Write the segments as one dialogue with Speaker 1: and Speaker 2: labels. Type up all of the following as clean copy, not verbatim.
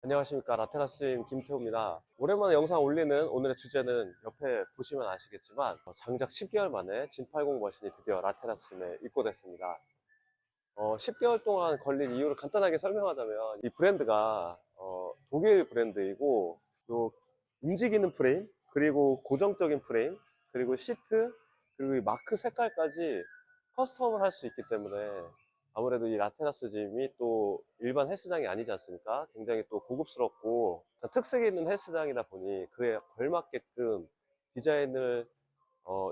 Speaker 1: 안녕하십니까, 라테라스임 김태우입니다. 오랜만에 영상 올리는 오늘의 주제는 옆에 보시면 아시겠지만 장작 10개월 만에 진80 머신이 드디어 라테라스임에 입고됐습니다. 10개월 동안 걸린 이유를 간단하게 설명하자면 이 브랜드가 독일 브랜드이고, 또 움직이는 프레임, 그리고 고정적인 프레임, 그리고 시트, 그리고 이 마크 색깔까지 커스텀을 할 수 있기 때문에 아무래도 이 라테라스 짐이 또 일반 헬스장이 아니지 않습니까? 굉장히 또 고급스럽고 특색이 있는 헬스장이다 보니 그에 걸맞게끔 디자인을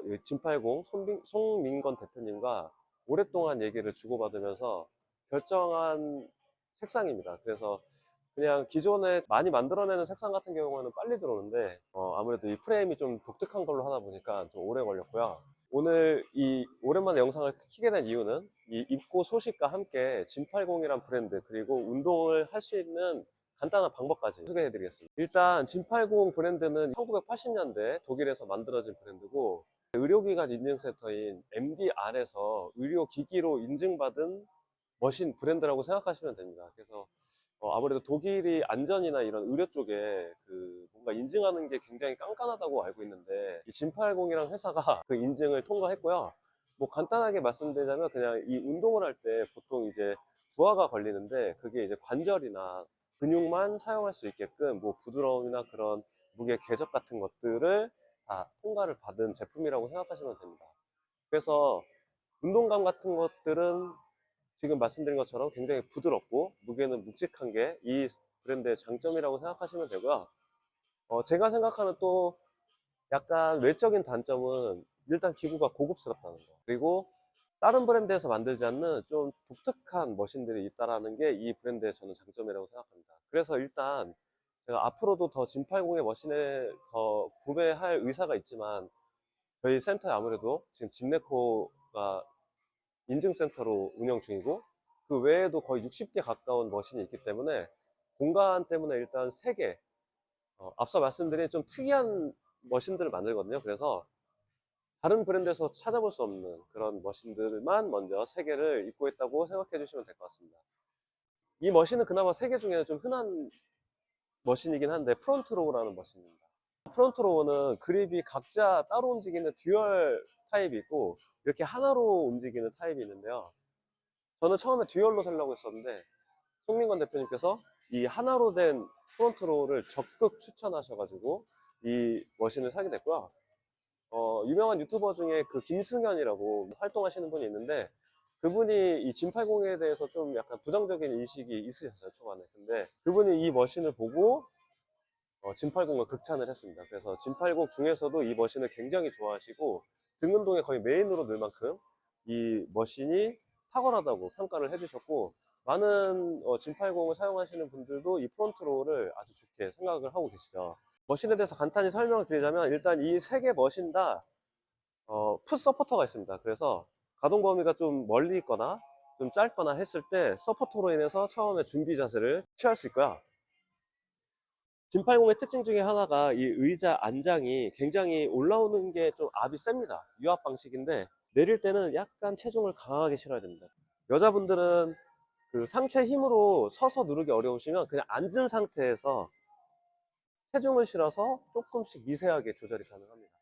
Speaker 1: 이 진80 송민건 대표님과 오랫동안 얘기를 주고받으면서 결정한 색상입니다. 그래서 그냥 기존에 많이 만들어내는 색상 같은 경우는 빨리 들어오는데 아무래도 이 프레임이 좀 독특한 걸로 하다 보니까 좀 오래 걸렸고요. 오늘 이 오랜만에 영상을 키게 된 이유는 이 입고 소식과 함께 진80이란 브랜드, 그리고 운동을 할 수 있는 간단한 방법까지 소개해 드리겠습니다. 일단 진80 브랜드는 1980년대 독일에서 만들어진 브랜드고, 의료기관 인증센터인 MDR에서 의료기기로 인증받은 머신 브랜드라고 생각하시면 됩니다. 그래서 아무래도 독일이 안전이나 이런 의료 쪽에 그 뭔가 인증하는 게 굉장히 깐깐하다고 알고 있는데, 이 진80이랑 회사가 그 인증을 통과했고요. 뭐 간단하게 말씀드리자면 그냥 이 운동을 할 때 보통 이제 부하가 걸리는데, 그게 이제 관절이나 근육만 사용할 수 있게끔 뭐 부드러움이나 그런 무게 궤적 같은 것들을 다 통과를 받은 제품이라고 생각하시면 됩니다. 그래서 운동감 같은 것들은 지금 말씀드린 것처럼 굉장히 부드럽고 무게는 묵직한 게 이 브랜드의 장점이라고 생각하시면 되고요. 제가 생각하는 또 약간 외적인 단점은 일단 기구가 고급스럽다는 거, 그리고 다른 브랜드에서 만들지 않는 좀 독특한 머신들이 있다는 게 이 브랜드의 저는 장점이라고 생각합니다. 그래서 일단 제가 앞으로도 더 진80의 머신을 더 구매할 의사가 있지만, 저희 센터에 아무래도 지금 진네코가 인증센터로 운영 중이고, 그 외에도 거의 60개 가까운 머신이 있기 때문에 공간 때문에 일단 3개, 앞서 말씀드린 좀 특이한 머신들을 만들거든요. 그래서 다른 브랜드에서 찾아볼 수 없는 그런 머신들만 먼저 3개를 입고 있다고 생각해 주시면 될 것 같습니다. 이 머신은 그나마 3개 중에 좀 흔한 머신이긴 한데 프론트로우라는 머신입니다. 프론트로우는 그립이 각자 따로 움직이는 듀얼 타입이 있고, 이렇게 하나로 움직이는 타입이 있는데요. 저는 처음에 듀얼로 살려고 했었는데 송민건 대표님께서 이 하나로 된 프론트로우를 적극 추천하셔가지고 이 머신을 사게 됐고요. 유명한 유튜버 중에 그 김승현이라고 활동하시는 분이 있는데, 그분이 이 진80에 대해서 좀 약간 부정적인 인식이 있으셨어요, 초반에. 근데 그분이 이 머신을 보고 진80을 극찬을 했습니다. 그래서 진80 중에서도 이 머신을 굉장히 좋아하시고 등 운동에 거의 메인으로 늘 만큼 이 머신이 탁월하다고 평가를 해주셨고, 많은 진80을 사용하시는 분들도 이 프론트로우를 아주 좋게 생각을 하고 계시죠. 머신에 대해서 간단히 설명을 드리자면, 일단 이 3개 머신 다 풋 서포터가 있습니다. 그래서 가동 범위가 좀 멀리 있거나 좀 짧거나 했을 때 서포터로 인해서 처음에 준비 자세를 취할 수 있고요. 진80의 특징 중에 하나가 이 의자 안장이 굉장히 올라오는 게 좀 압이 셉니다. 유압 방식인데 내릴 때는 약간 체중을 강하게 실어야 됩니다. 여자분들은 그 상체 힘으로 서서 누르기 어려우시면 그냥 앉은 상태에서 체중을 실어서 조금씩 미세하게 조절이 가능합니다.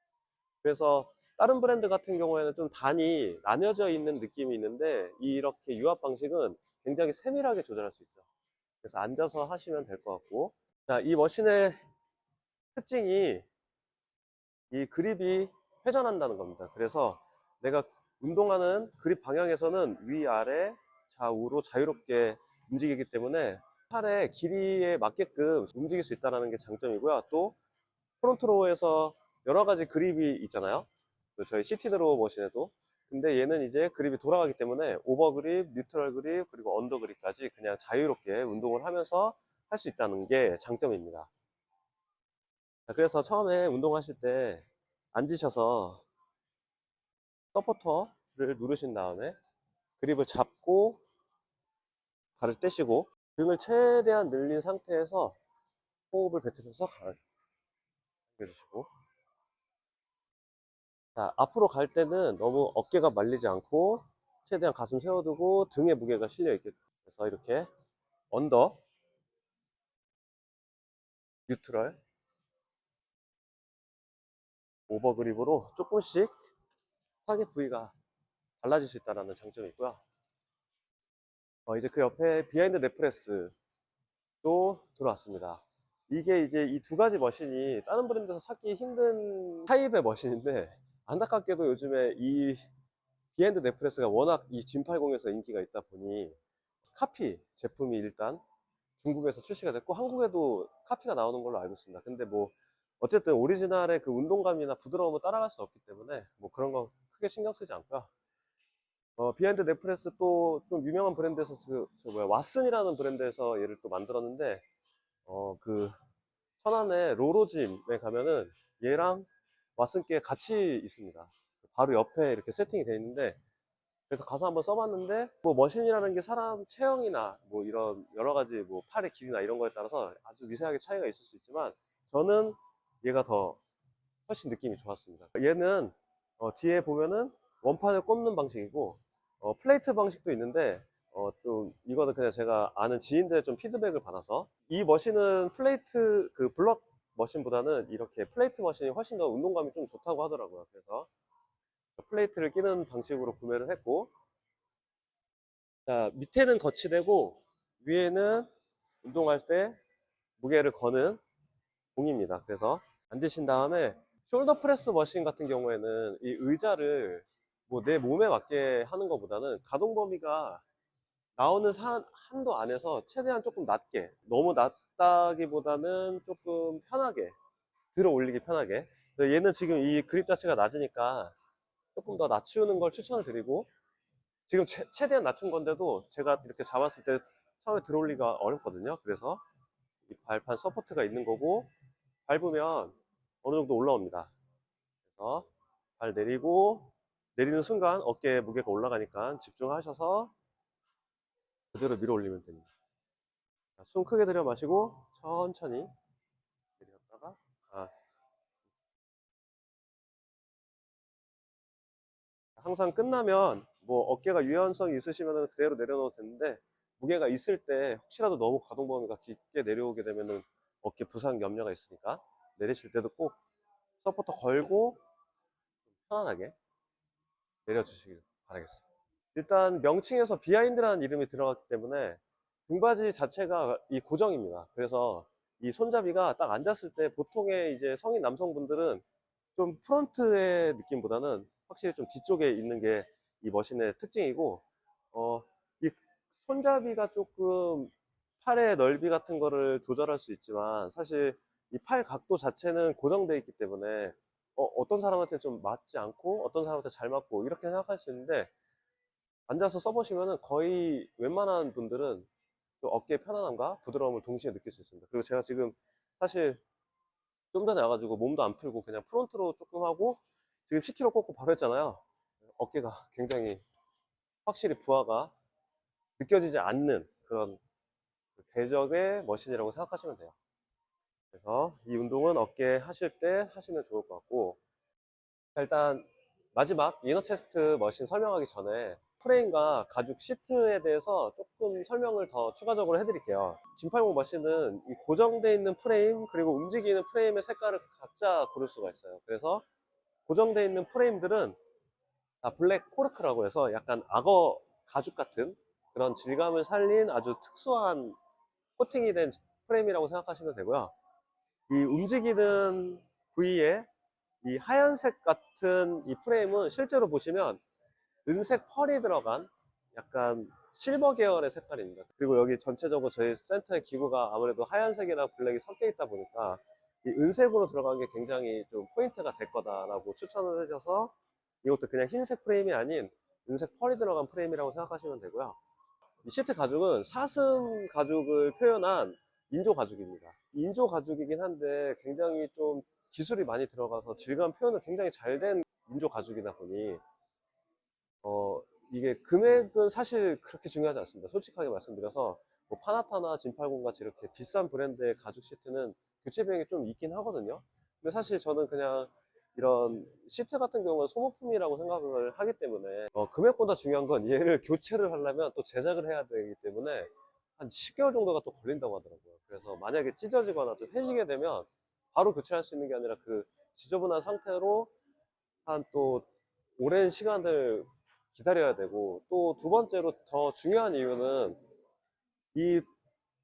Speaker 1: 그래서 다른 브랜드 같은 경우에는 좀 단이 나뉘어져 있는 느낌이 있는데, 이렇게 유압 방식은 굉장히 세밀하게 조절할 수 있죠. 그래서 앉아서 하시면 될 것 같고, 자, 이 머신의 특징이 이 그립이 회전한다는 겁니다. 그래서 내가 운동하는 그립 방향에서는 위아래 좌우로 자유롭게 움직이기 때문에 팔의 길이에 맞게끔 움직일 수 있다는 게 장점이고요. 또 프론트로우에서 여러 가지 그립이 있잖아요. 저희 시티드로우 머신에도. 근데 얘는 이제 그립이 돌아가기 때문에 오버그립, 뉴트럴 그립, 그리고 언더그립까지 그냥 자유롭게 운동을 하면서 할 수 있다는 게 장점입니다. 자, 그래서 처음에 운동하실 때 앉으셔서 서포터를 누르신 다음에 그립을 잡고 발을 떼시고 등을 최대한 늘린 상태에서 호흡을 뱉으면서 강하게 당겨주시고, 자, 앞으로 갈 때는 너무 어깨가 말리지 않고 최대한 가슴 세워두고 등에 무게가 실려 있게, 그래서 이렇게 언더 뉴트럴, 오버그립으로 조금씩 타겟 부위가 달라질 수 있다는 장점이 있고요. 이제 그 옆에 비하인드 넷프레스도 들어왔습니다. 이게 이제 이 두 가지 머신이 다른 브랜드에서 찾기 힘든 타입의 머신인데, 안타깝게도 요즘에 이 비하인드 넷프레스가 워낙 이 진80에서 인기가 있다 보니 카피 제품이 일단 중국에서 출시가 됐고 한국에도 카피가 나오는 걸로 알고 있습니다. 근데 뭐 어쨌든 오리지널의 그 운동감이나 부드러움을 따라갈 수 없기 때문에 뭐 그런 거 크게 신경 쓰지 않고요. 비하인드 넷프레스 또 좀 유명한 브랜드에서 왓슨이라는 브랜드에서 얘를 또 만들었는데, 그 천안에 로로짐에 가면은 얘랑 왓슨께 같이 있습니다. 바로 옆에 이렇게 세팅이 되어 있는데, 그래서 가서 한번 써봤는데, 뭐 머신이라는 게 사람 체형이나 뭐 이런 여러 가지 뭐 팔의 길이나 이런 거에 따라서 아주 미세하게 차이가 있을 수 있지만, 저는 얘가 더 훨씬 느낌이 좋았습니다. 얘는 뒤에 보면은 원판을 꼽는 방식이고, 플레이트 방식도 있는데, 좀 이거는 그냥 제가 아는 지인들의 좀 피드백을 받아서, 이 머신은 플레이트 그 블럭 머신보다는 이렇게 플레이트 머신이 훨씬 더 운동감이 좀 좋다고 하더라고요. 그래서 플레이트를 끼는 방식으로 구매를 했고, 자, 밑에는 거치대고 위에는 운동할 때 무게를 거는 공입니다. 그래서 앉으신 다음에 숄더 프레스 머신 같은 경우에는 이 의자를 뭐 내 몸에 맞게 하는 것보다는 가동 범위가 나오는 한도 안에서 최대한 조금 낮게, 너무 낮다기보다는 조금 편하게 들어 올리기 편하게. 얘는 지금 이 그립 자체가 낮으니까 조금 더 낮추는 걸 추천을 드리고, 지금 최대한 낮춘 건데도 제가 이렇게 잡았을 때 처음에 들어 올리기가 어렵거든요. 그래서 이 발판 서포트가 있는 거고, 밟으면 어느 정도 올라옵니다. 그래서 발 내리고, 내리는 순간 어깨에 무게가 올라가니까 집중하셔서 그대로 밀어 올리면 됩니다. 자, 숨 크게 들여 마시고 천천히 내렸다가, 항상 끝나면 뭐 어깨가 유연성이 있으시면 그대로 내려놓어도 되는데, 무게가 있을 때 혹시라도 너무 가동 범위가 깊게 내려오게 되면은 어깨 부상 염려가 있으니까 내리실 때도 꼭 서포터 걸고 편안하게 내려주시길 바라겠습니다. 일단 명칭에서 비하인드라는 이름이 들어갔기 때문에 등받이 자체가 이 고정입니다. 그래서 이 손잡이가 딱 앉았을 때 보통의 이제 성인 남성분들은 좀 프론트의 느낌보다는 확실히 좀 뒤쪽에 있는 게 이 머신의 특징이고, 이 손잡이가 조금 팔의 넓이 같은 거를 조절할 수 있지만, 사실 이 팔 각도 자체는 고정되어 있기 때문에 어떤 사람한테 좀 맞지 않고 어떤 사람한테 잘 맞고 이렇게 생각할 수 있는데, 앉아서 써보시면은 거의 웬만한 분들은 또 어깨의 편안함과 부드러움을 동시에 느낄 수 있습니다. 그리고 제가 지금 사실 좀 전에 와가지고 몸도 안 풀고 그냥 프론트로 조금 하고 지금 10kg 꺾고 바로 했잖아요. 어깨가 굉장히 확실히 부하가 느껴지지 않는 그런 대적의 머신이라고 생각하시면 돼요. 그래서 이 운동은 어깨 하실 때 하시면 좋을 것 같고, 자, 일단 마지막 이너 체스트 머신 설명하기 전에 프레임과 가죽 시트에 대해서 조금 설명을 더 추가적으로 해드릴게요. 진80 머신은 이 고정되어 있는 프레임 그리고 움직이는 프레임의 색깔을 각자 고를 수가 있어요. 그래서 고정되어 있는 프레임들은 다 블랙 코르크라고 해서 약간 악어 가죽 같은 그런 질감을 살린 아주 특수한 코팅이 된 프레임이라고 생각하시면 되고요. 이 움직이는 부위에 이 하얀색 같은 이 프레임은 실제로 보시면 은색 펄이 들어간 약간 실버 계열의 색깔입니다. 그리고 여기 전체적으로 저희 센터의 기구가 아무래도 하얀색이랑 블랙이 섞여 있다 보니까 이 은색으로 들어간 게 굉장히 좀 포인트가 될 거다라고 추천을 해줘서, 이것도 그냥 흰색 프레임이 아닌 은색 펄이 들어간 프레임이라고 생각하시면 되고요. 이 시트 가죽은 사슴 가죽을 표현한 인조 가죽입니다. 인조 가죽이긴 한데 굉장히 좀 기술이 많이 들어가서 질감 표현을 굉장히 잘 된 인조 가죽이다 보니 이게 금액은 사실 그렇게 중요하지 않습니다. 솔직하게 말씀드려서 뭐 파나타나 진80 같이 이렇게 비싼 브랜드의 가죽 시트는 교체 비용이 좀 있긴 하거든요. 근데 사실 저는 그냥 이런 시트 같은 경우는 소모품이라고 생각을 하기 때문에 금액보다 중요한 건 얘를 교체를 하려면 또 제작을 해야 되기 때문에 한 10개월 정도가 또 걸린다고 하더라고요. 그래서 만약에 찢어지거나 좀 해지게 되면 바로 교체할 수 있는 게 아니라 그 지저분한 상태로 한 또 오랜 시간을 기다려야 되고, 또 두 번째로 더 중요한 이유는 이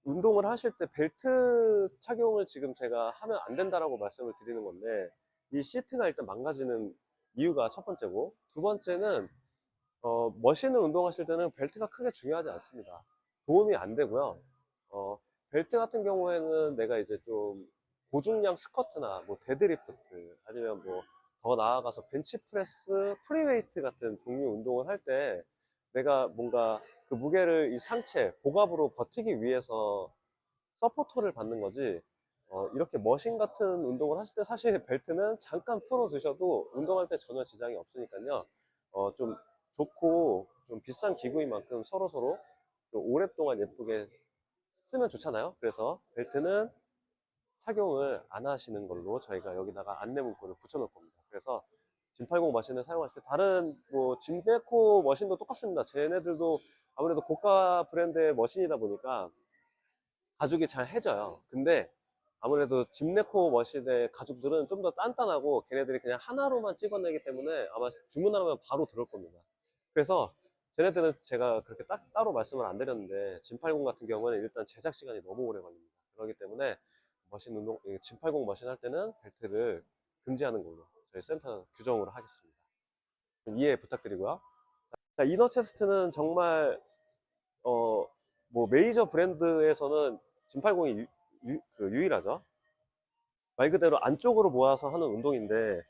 Speaker 1: 운동을 하실 때 벨트 착용을 지금 제가 하면 안 된다라고 말씀을 드리는 건데, 이 시트가 일단 망가지는 이유가 첫 번째고, 두 번째는 머신을 운동하실 때는 벨트가 크게 중요하지 않습니다. 도움이 안 되고요. 어, 벨트 같은 경우에는 내가 이제 좀 고중량 스쿼트나 뭐 데드리프트 아니면 뭐 더 나아가서 벤치프레스, 프리웨이트 같은 종류 운동을 할 때 내가 뭔가 그 무게를 이 상체, 복압으로 버티기 위해서 서포터를 받는 거지, 이렇게 머신 같은 운동을 하실 때 사실 벨트는 잠깐 풀어 두셔도 운동할 때 전혀 지장이 없으니까요. 좀 좋고 좀 비싼 기구인 만큼 서로서로 좀 오랫동안 예쁘게 쓰면 좋잖아요. 그래서 벨트는 착용을 안 하시는 걸로 저희가 여기다가 안내 문구를 붙여 놓을 겁니다. 그래서 짐80 머신을 사용하실 때 다른 뭐 짐베코 머신도 똑같습니다. 쟤네들도 아무래도 고가 브랜드의 머신이다 보니까 가죽이 잘 해져요. 근데 아무래도 짐네코 머신의 가죽들은 좀 더 단단하고 걔네들이 그냥 하나로만 찍어내기 때문에 아마 주문하면 바로 들어올 겁니다. 그래서 쟤네들은 제가 그렇게 따로 말씀을 안 드렸는데, 짐80 같은 경우는 일단 제작 시간이 너무 오래 걸립니다. 그렇기 때문에 짐80 머신 할 때는 벨트를 금지하는 걸로 저희 센터 규정으로 하겠습니다. 이해 부탁드리고요. 자, 이너 체스트는 정말 뭐 메이저 브랜드에서는 짐80이 유일하죠. 말 그대로 안쪽으로 모아서 하는 운동인데,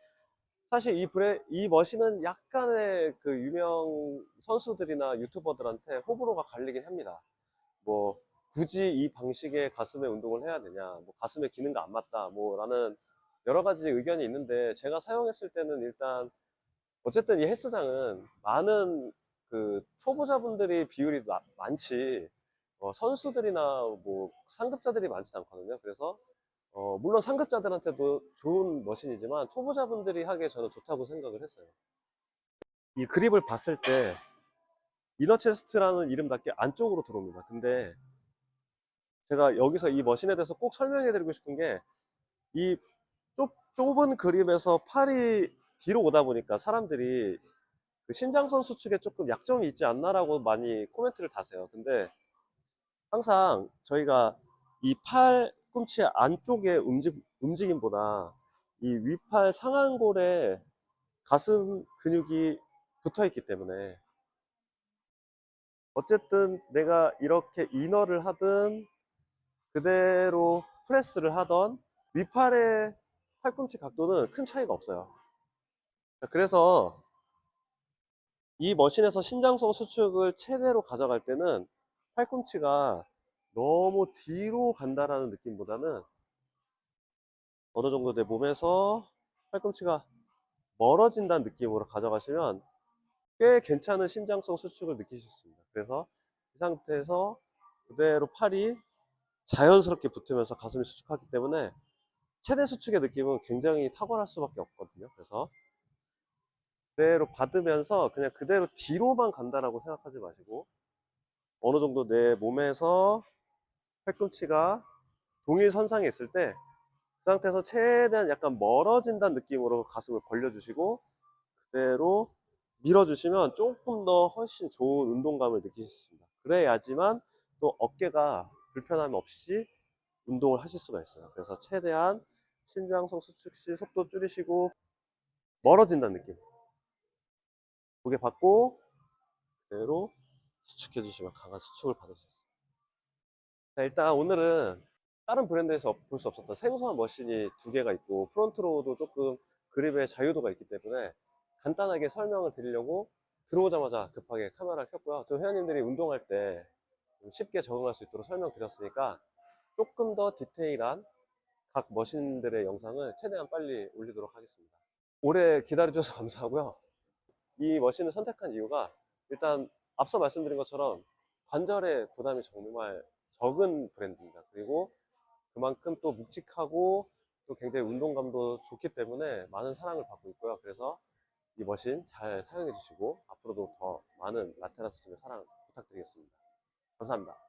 Speaker 1: 사실 이 머신은 약간의 그 유명 선수들이나 유튜버들한테 호불호가 갈리긴 합니다. 뭐 굳이 이 방식의 가슴의 운동을 해야 되냐, 뭐 가슴의 기능과 안 맞다, 뭐 라는 여러 가지 의견이 있는데, 제가 사용했을 때는 일단 어쨌든 이 헬스장은 많은 그 초보자분들이 비율이 많지, 선수들이나 뭐 상급자들이 많지 않거든요. 그래서 물론 상급자들한테도 좋은 머신이지만 초보자분들이 하기에 저는 좋다고 생각을 했어요. 이 그립을 봤을 때 이너체스트라는 이름답게 안쪽으로 들어옵니다. 근데 제가 여기서 이 머신에 대해서 꼭 설명해 드리고 싶은 게, 이 좁은 그립에서 팔이 뒤로 오다 보니까 사람들이 그 신장선 수축에 조금 약점이 있지 않나라고 많이 코멘트를 다세요. 근데 항상 저희가 이 팔꿈치 안쪽의 움직임보다 이 위팔 상완골에 가슴 근육이 붙어 있기 때문에, 어쨌든 내가 이렇게 이너를 하든 그대로 프레스를 하던 위팔의 팔꿈치 각도는 큰 차이가 없어요. 그래서 이 머신에서 신장성 수축을 최대로 가져갈 때는 팔꿈치가 너무 뒤로 간다라는 느낌보다는 어느 정도 내 몸에서 팔꿈치가 멀어진다는 느낌으로 가져가시면 꽤 괜찮은 신장성 수축을 느끼실 수 있습니다. 그래서 이 상태에서 그대로 팔이 자연스럽게 붙으면서 가슴이 수축하기 때문에 최대 수축의 느낌은 굉장히 탁월할 수밖에 없거든요. 그래서 그대로 받으면서 그냥 그대로 뒤로만 간다라고 생각하지 마시고, 어느 정도 내 몸에서 팔꿈치가 동일선상에 있을 때 그 상태에서 최대한 약간 멀어진다는 느낌으로 가슴을 벌려주시고 그대로 밀어주시면 조금 더 훨씬 좋은 운동감을 느끼실 수 있습니다. 그래야지만 또 어깨가 불편함 없이 운동을 하실 수가 있어요. 그래서 최대한 신장성 수축 시 속도 줄이시고 멀어진다는 느낌 고개 받고 그대로 수축해 주시면 강한 수축을 받을 수 있어요. 자, 일단 오늘은 다른 브랜드에서 볼 수 없었던 생소한 머신이 두 개가 있고 프론트로도 조금 그립의 자유도가 있기 때문에 간단하게 설명을 드리려고 들어오자마자 급하게 카메라를 켰고요. 좀 회원님들이 운동할 때 쉽게 적응할 수 있도록 설명드렸으니까 조금 더 디테일한 각 머신들의 영상을 최대한 빨리 올리도록 하겠습니다. 오래 기다려주셔서 감사하고요. 이 머신을 선택한 이유가 일단 앞서 말씀드린 것처럼 관절의 부담이 정말 적은 브랜드입니다. 그리고 그만큼 또 묵직하고 또 굉장히 운동감도 좋기 때문에 많은 사랑을 받고 있고요. 그래서 이 머신 잘 사용해 주시고 앞으로도 더 많은 라테라스의 사랑 부탁드리겠습니다. 감사합니다.